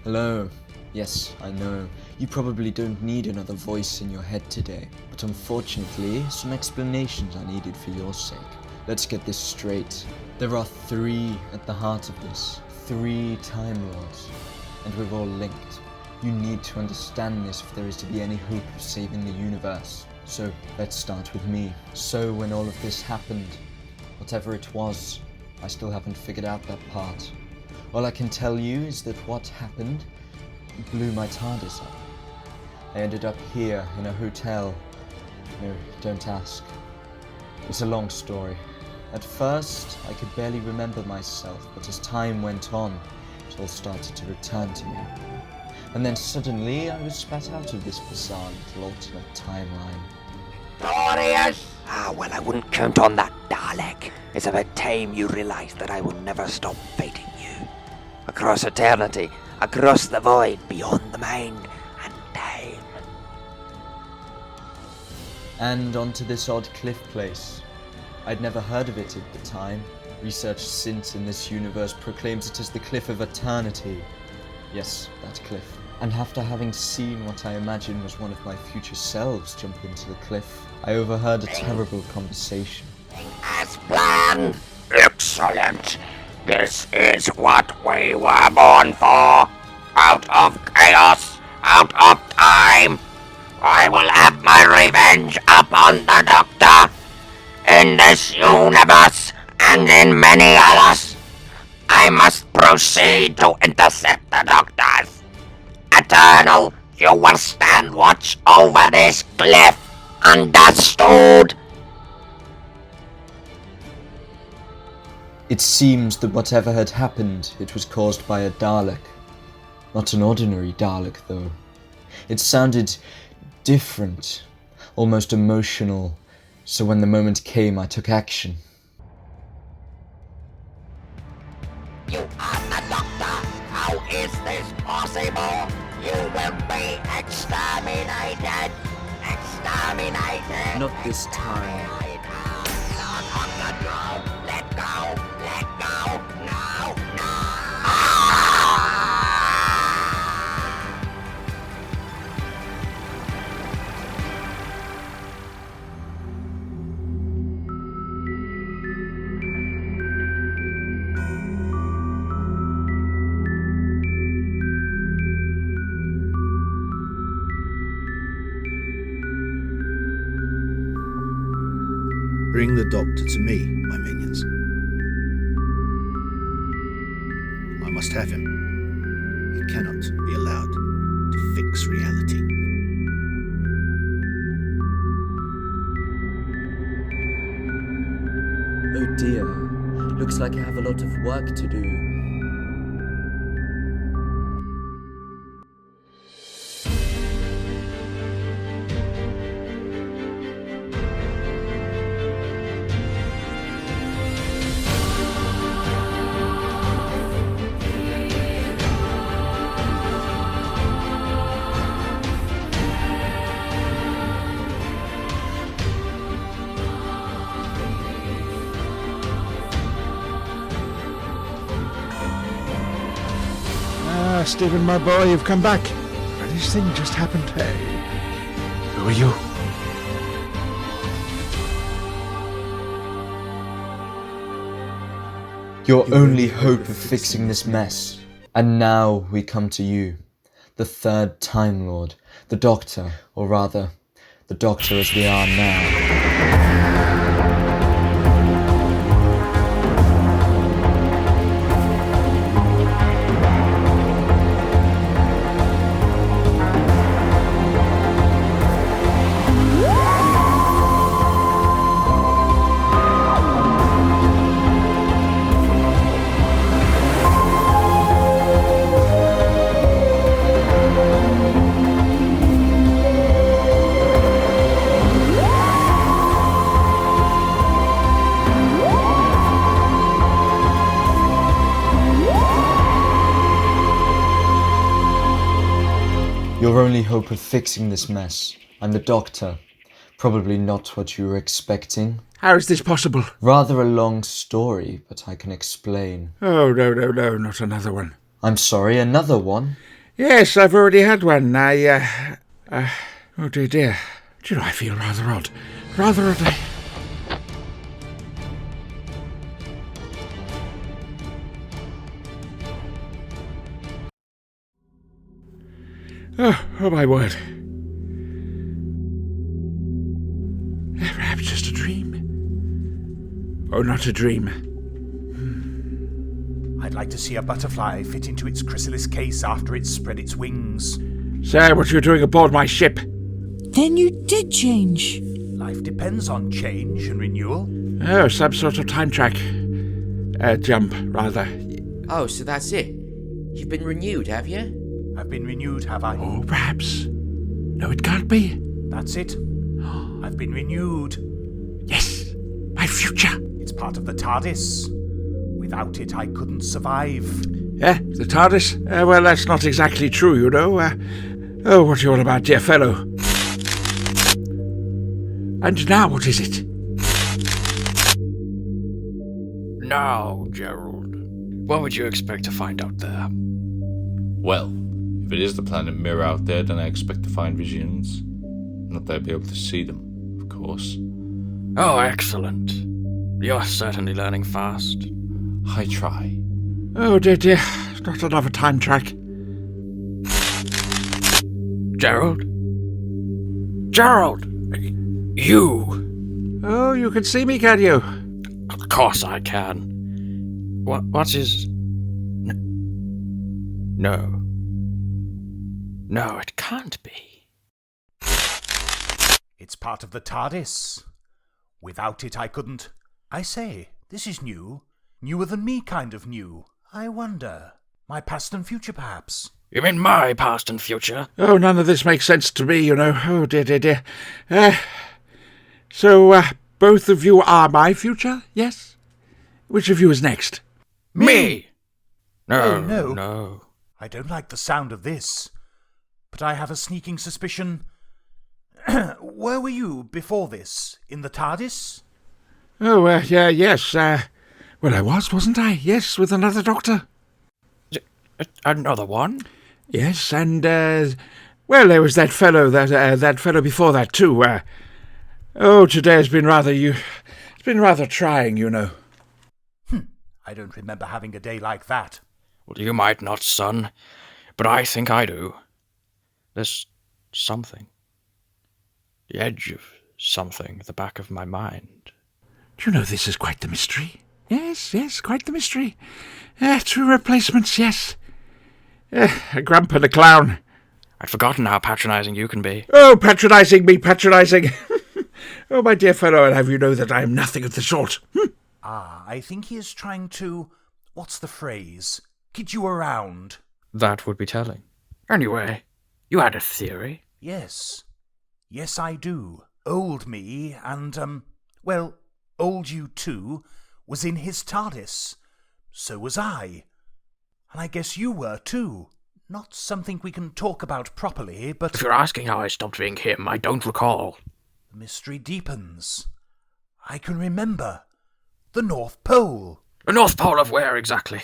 Hello. Yes, I know. You probably don't need another voice in your head today, but unfortunately, some explanations are needed for your sake. Let's get this straight. There are 3 at the heart of this. 3 Time Lords. And we're all linked. You need to understand this if there is to be any hope of saving the universe. So, let's start with me. So, when all of this happened, whatever it was, I still haven't figured out that part. All I can tell you is that what happened blew my TARDIS up. I ended up here in a hotel. No, don't ask. It's a long story. At first, I could barely remember myself, but as time went on, it all started to return to me. And then suddenly, I was spat out of this bizarre little alternate timeline. Glorious! Well, I wouldn't count on that, Dalek. It's about time you realised that I will never stop fighting you. Across eternity, across the void, beyond the mind and time. And onto this odd cliff place. I'd never heard of it at the time. Research since in this universe proclaims it as the Cliff of Eternity. Yes, that cliff. And after having seen what I imagine was one of my future selves jump into the cliff, I overheard a terrible conversation. As planned! Excellent! This is what we were born for! Out of chaos! Out of time! I will have my revenge upon the Doctor! In this universe, and in many others, I must proceed to intercept the Doctors. Eternal, you will stand watch over this cliff. Understood? It seems that whatever had happened, it was caused by a Dalek. Not an ordinary Dalek, though. It sounded different, almost emotional, so when the moment came, I took action. You are the Doctor! How is this possible? You will be exterminated! Exterminated! Not this time. Not on control! Let go! Let go! No! No! Bring the Doctor to me, my minions. I must have him. He cannot be allowed to fix reality. Oh dear, looks like I have a lot of work to do. Stephen, my boy, you've come back. But this thing just happened. Hey, who are you? Your only hope of fixing this mess. And now we come to you, the 3rd Time Lord, the Doctor, or rather, the Doctor as we are now. Your only hope of fixing this mess. I'm the Doctor. Probably not what you were expecting. How is this possible? Rather a long story, but I can explain. Oh, no, not another one. I'm sorry, another one? Yes, I've already had one. Oh dear. Do you know, I feel rather odd. Rather odd. Oh my word. Perhaps just a dream. Oh, not a dream. I'd like to see a butterfly fit into its chrysalis case after it's spread its wings. Sir, what are you doing aboard my ship? Then you did change. Life depends on change and renewal. Oh, some sort of time track. Jump, rather. Oh, so that's it. You've been renewed, have you? I've been renewed, have I? Oh, perhaps. No, it can't be. That's it. I've been renewed. Yes, my future. It's part of the TARDIS. Without it, I couldn't survive. The TARDIS? Well, that's not exactly true, you know. Oh, what are you all about, dear fellow? And now, what is it? Now, Gerald, what would you expect to find out there? Well, if it is the planet Mirror out there, then I expect to find visions. Not that I'll be able to see them, of course. Oh, excellent. You're certainly learning fast. I try. Oh, dear. Not another time track. Gerald? Gerald! You! Oh, you can see me, can you? Of course I can. What is... No. No, it can't be. It's part of the TARDIS. Without it, I couldn't... I say, this is new. Newer than me kind of new. I wonder. My past and future, perhaps. You mean my past and future? Oh, none of this makes sense to me, you know. Oh, dear. So, both of you are my future, yes? Which of you is next? Me! Oh, No. I don't like the sound of this. But I have a sneaking suspicion... Where were you before this? In the TARDIS? Oh, yes. Well, I wasn't I? Yes, with another doctor. Another one? Yes, and, well, there was that fellow, that fellow before that, too. Today has been it's been rather trying, you know. I don't remember having a day like that. Well, you might not, son, but I think I do. There's something. The edge of something at the back of my mind. Do you know this is quite the mystery? Yes, quite the mystery. Two replacements, yes. A grump and a clown. I'd forgotten how patronizing you can be. Oh, patronizing. Oh, my dear fellow, I'll have you know that I am nothing of the sort. I think he is trying to... What's the phrase? Kid you around. That would be telling. Anyway, you had a theory. Yes. Yes, I do. Old me and, old you too, was in his TARDIS. So was I. And I guess you were too. Not something we can talk about properly, but... If you're asking how I stopped being him, I don't recall. The mystery deepens. I can remember. The North Pole. The North Pole of where, exactly?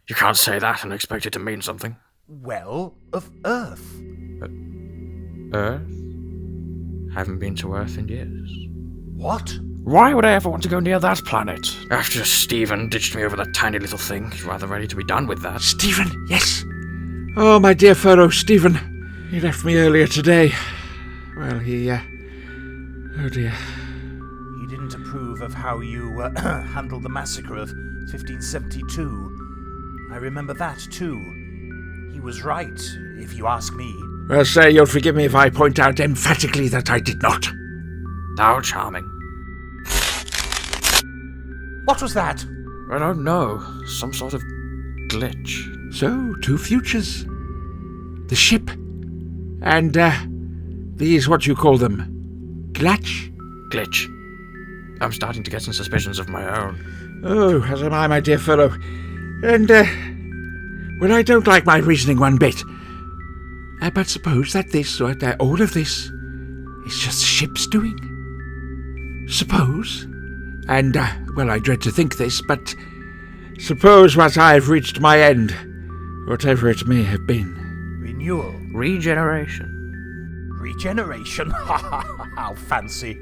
You can't say that and expect it to mean something. Well, of Earth. Earth? Haven't been to Earth in years. What? Why would I ever want to go near that planet? After Stephen ditched me over that tiny little thing, he's rather ready to be done with that. Stephen, yes. Oh, my dear fellow, Stephen. He left me earlier today. Well, oh dear. He didn't approve of how you handled the massacre of 1572. I remember that, too. He was right, if you ask me. Well, sir, you'll forgive me if I point out emphatically that I did not. How charming. What was that? I don't know. Some sort of glitch. So, two futures. The ship. And, these, what you call them? Glitch? Glitch. I'm starting to get some suspicions of my own. Oh, as am I, my dear fellow. And, well, I don't like my reasoning one bit. But suppose that this, or all of this, is just the ship's doing. Suppose, and, well, I dread to think this, but suppose once I've reached my end, whatever it may have been. Renewal. Regeneration. Regeneration? How fancy.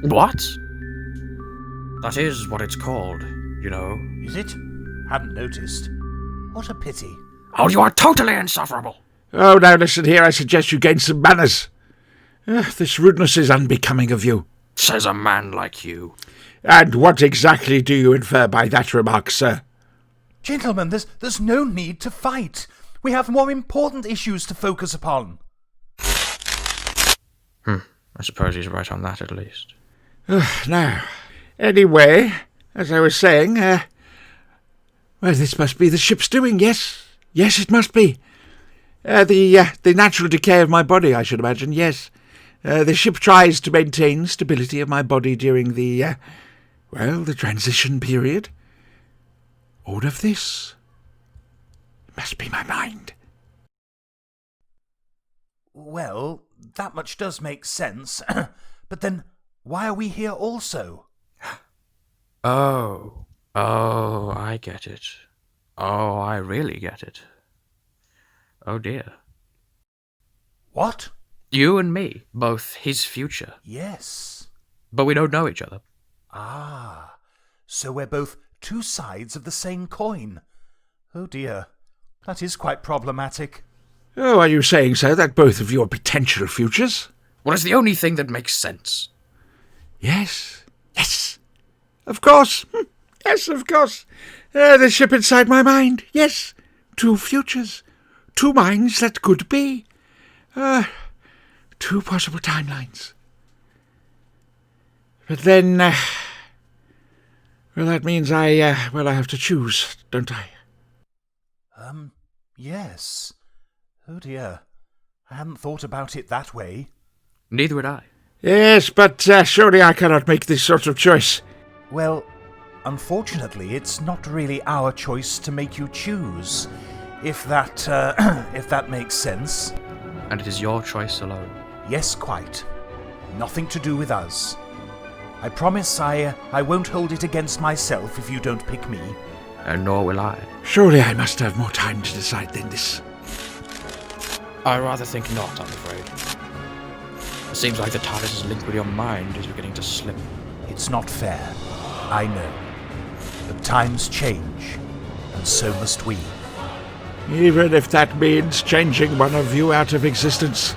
What? That is what it's called, you know. Is it? Hadn't noticed. What a pity. Oh, you are totally insufferable. Oh, now listen here, I suggest you gain some manners. This rudeness is unbecoming of you. Says a man like you. And what exactly do you infer by that remark, sir? Gentlemen, there's no need to fight. We have more important issues to focus upon. I suppose he's right on that, at least. Now, anyway, as I was saying, well, this must be the ship's doing, yes. Yes, it must be. The natural decay of my body, I should imagine, yes. The ship tries to maintain stability of my body during the transition period. All of this must be my mind. Well, that much does make sense. But then, why are we here also? Oh, I get it. Oh, I really get it. Oh dear. What? You and me, both his future. Yes. But we don't know each other. Ah, so we're both two sides of the same coin. Oh dear, that is quite problematic. Oh, are you saying, sir, that both of you are potential futures? Well, it's the only thing that makes sense. Yes. Of course. Yes, of course. The ship inside my mind. Yes. Two futures. Two minds that could be. Two possible timelines. But then, that means I have to choose, don't I? Yes. Oh dear, I hadn't thought about it that way. Neither would I. Yes, but surely I cannot make this sort of choice. Well, unfortunately, it's not really our choice to make you choose. If that makes sense. And it is your choice alone. Yes, quite. Nothing to do with us. I promise I won't hold it against myself if you don't pick me. And nor will I. Surely I must have more time to decide than this. I rather think not, I'm afraid. It seems like the TARDIS's link with your mind is beginning to slip. It's not fair, I know. But times change, and so must we. Even if that means changing one of you out of existence.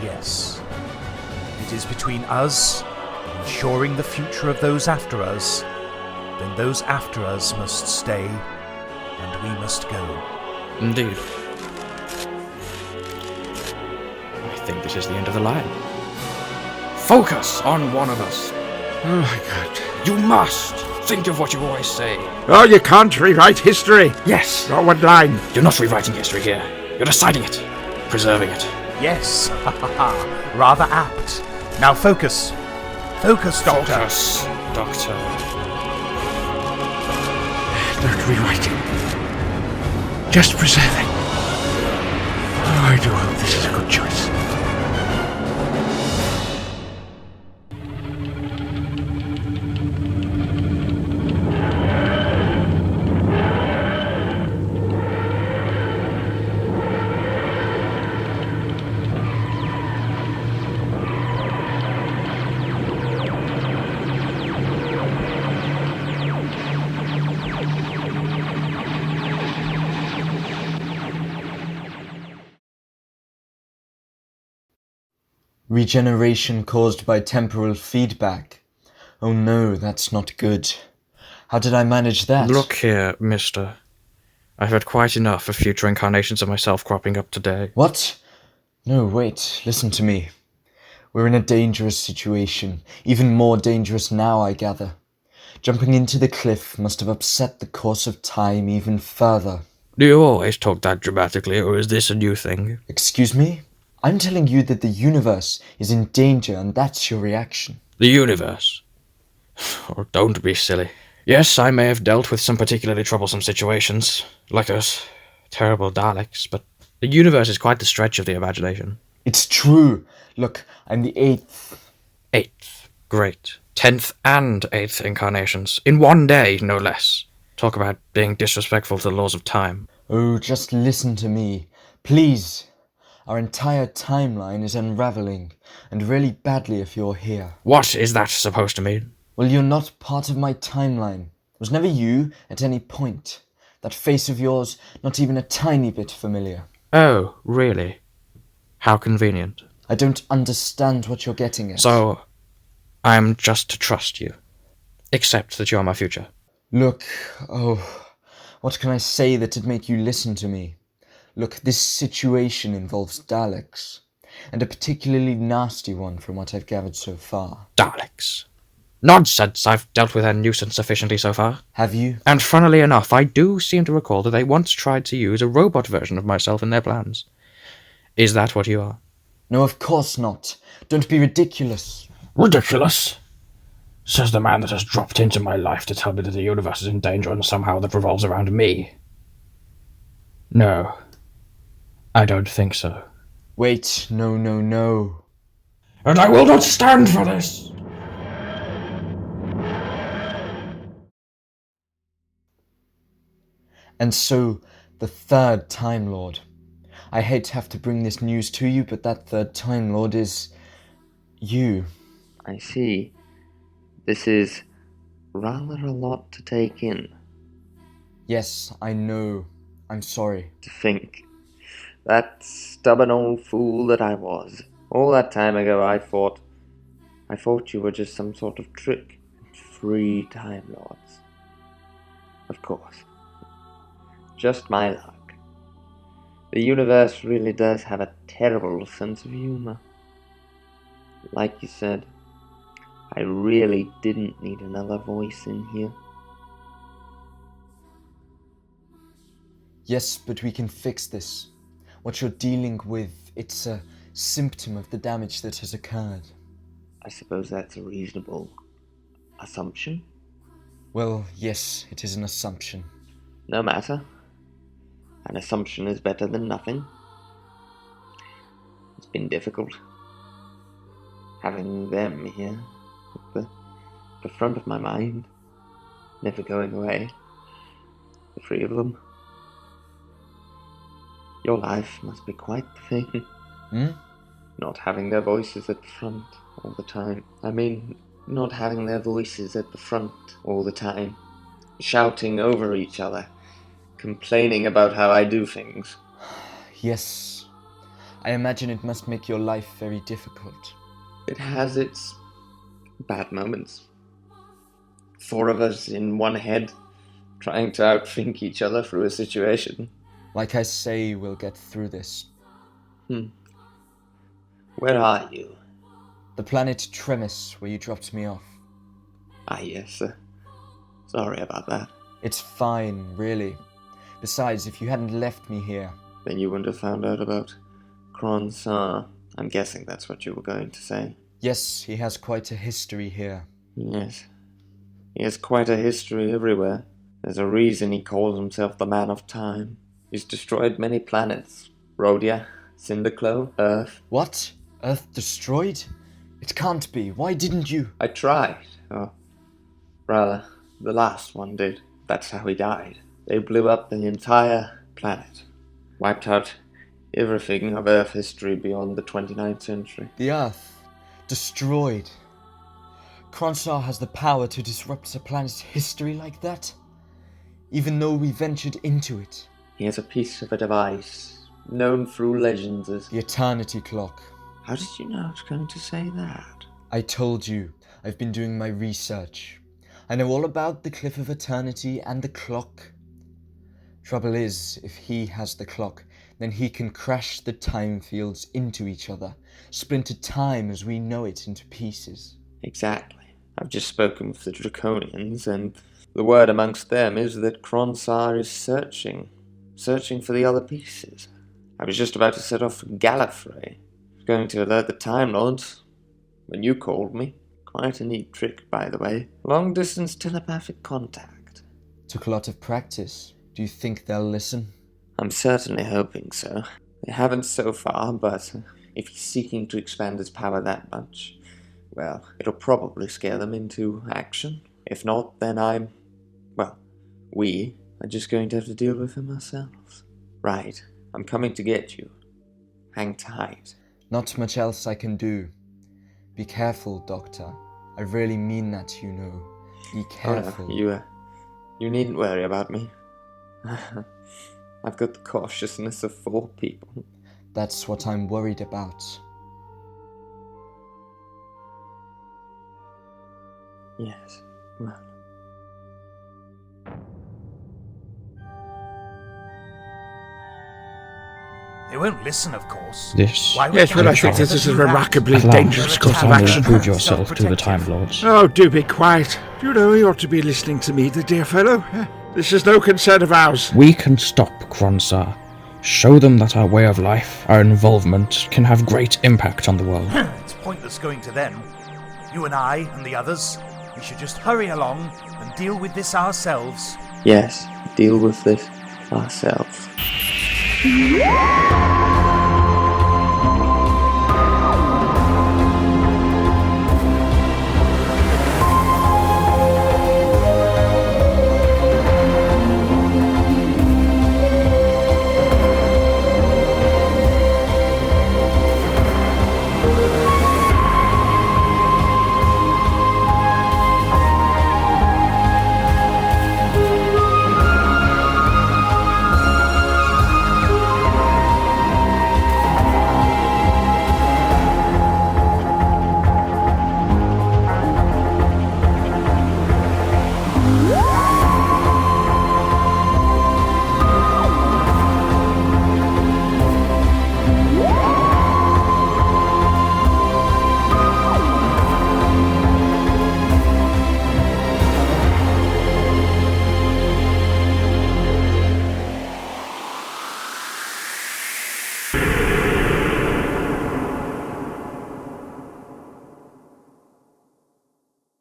Yes. It is between us and ensuring the future of those after us. Then those after us must stay, and we must go. Indeed. I think this is the end of the line. Focus on one of us. Oh my God. You must think of what you always say. Oh, you can't rewrite history. Yes. Not one line. You're not rewriting history here. You're deciding it. Preserving it. Yes. Rather apt. Now focus. Focus, Doctor. Focus, Doctor. Not rewriting. Just preserving. Oh, I do hope this is a good choice. Regeneration caused by temporal feedback. Oh no, that's not good. How did I manage that? Look here, mister. I've had quite enough of future incarnations of myself cropping up today. What? No, wait, listen to me. We're in a dangerous situation. Even more dangerous now, I gather. Jumping into the cliff must have upset the course of time even further. Do you always talk that dramatically, or is this a new thing? Excuse me? I'm telling you that the universe is in danger, and that's your reaction. The universe? Oh, don't be silly. Yes, I may have dealt with some particularly troublesome situations, like those terrible Daleks, but the universe is quite the stretch of the imagination. It's true. Look, I'm the 8th. 8th. Great. 10th and 8th incarnations. In one day, no less. Talk about being disrespectful to the laws of time. Oh, just listen to me. Please. Our entire timeline is unraveling, and really badly if you're here. What is that supposed to mean? Well, you're not part of my timeline. It was never you at any point. That face of yours, not even a tiny bit familiar. Oh, really? How convenient. I don't understand what you're getting at. So, I'm just to trust you. Except that you're my future. Look, what can I say that'd make you listen to me? Look, this situation involves Daleks, and a particularly nasty one from what I've gathered so far. Daleks. Nonsense, I've dealt with their nuisance sufficiently so far. Have you? And funnily enough, I do seem to recall that they once tried to use a robot version of myself in their plans. Is that what you are? No, of course not. Don't be ridiculous. Ridiculous? Says the man that has dropped into my life to tell me that the universe is in danger and somehow that revolves around me. No, I don't think so. Wait, no. And I will not stand for this! And so, the third Time Lord. I hate to have to bring this news to you, but that third Time Lord is... you. I see. This is rather a lot to take in. Yes, I know. I'm sorry. To think. That stubborn old fool that I was. All that time ago I thought you were just some sort of trick. Free Time Lords. Of course. Just my luck. The universe really does have a terrible sense of humor. Like you said, I really didn't need another voice in here. Yes, but we can fix this. What you're dealing with, it's a symptom of the damage that has occurred. I suppose that's a reasonable assumption? Well, yes, it is an assumption. No matter. An assumption is better than nothing. It's been difficult. Having them here, at the front of my mind, never going away. The three of them. Your life must be quite the thing. Not having their voices at the front all the time. I mean, not having their voices at the front all the time. Shouting over each other. Complaining about how I do things. Yes. I imagine it must make your life very difficult. It has its bad moments. Four of us in one head, trying to outthink each other through a situation. Like I say, we'll get through this. Where are you? The planet Tremis, where you dropped me off. Ah, yes. Sorry about that. It's fine, really. Besides, if you hadn't left me here... Then you wouldn't have found out about Kronsar. I'm guessing that's what you were going to say. Yes, he has quite a history here. Yes. He has quite a history everywhere. There's a reason he calls himself the Man of Time. He's destroyed many planets. Rhodia, Cinderclow, Earth. What? Earth destroyed? It can't be. Why didn't you? I tried. Or rather, the last one did. That's how he died. They blew up the entire planet. Wiped out everything of Earth history beyond the 29th century. The Earth. Destroyed. Kronsar has the power to disrupt a planet's history like that? Even though we ventured into it. He has a piece of a device, known through legends as... The Eternity Clock. How did you know I was going to say that? I told you, I've been doing my research. I know all about the Cliff of Eternity and the clock. Trouble is, if he has the clock, then he can crash the time fields into each other, splinter time as we know it into pieces. Exactly. I've just spoken with the Draconians, and the word amongst them is that Kronsar is searching for the other pieces. I was just about to set off for Gallifrey, going to alert the Time Lords, when you called me. Quite a neat trick, by the way. Long-distance telepathic contact. Took a lot of practice. Do you think they'll listen? I'm certainly hoping so. They haven't so far, but if he's seeking to expand his power that much, well, it'll probably scare them into action. If not, then we are just going to have to deal with him ourselves. Right, I'm coming to get you. hang tight. Not much else I can do. Be careful, Doctor. I really mean that, you know. Be careful. Oh, no, you needn't worry about me. I've got the cautiousness of 4 people. That's what I'm worried about. Yes, well. They won't listen, of course. This. Why would Yes, but I think Gallichan this is a do that? remarkably At last, dangerous course of finally action. prove yourself to the Time Lords. Oh, do be quiet. You know, you ought to be listening to me, the dear fellow. This is no concern of ours. We can stop Kronsar. Show them that our way of life, our involvement, can have great impact on the world. It's pointless going to them. You and I and the others, we should just hurry along and deal with this ourselves. Yes, deal with this ourselves.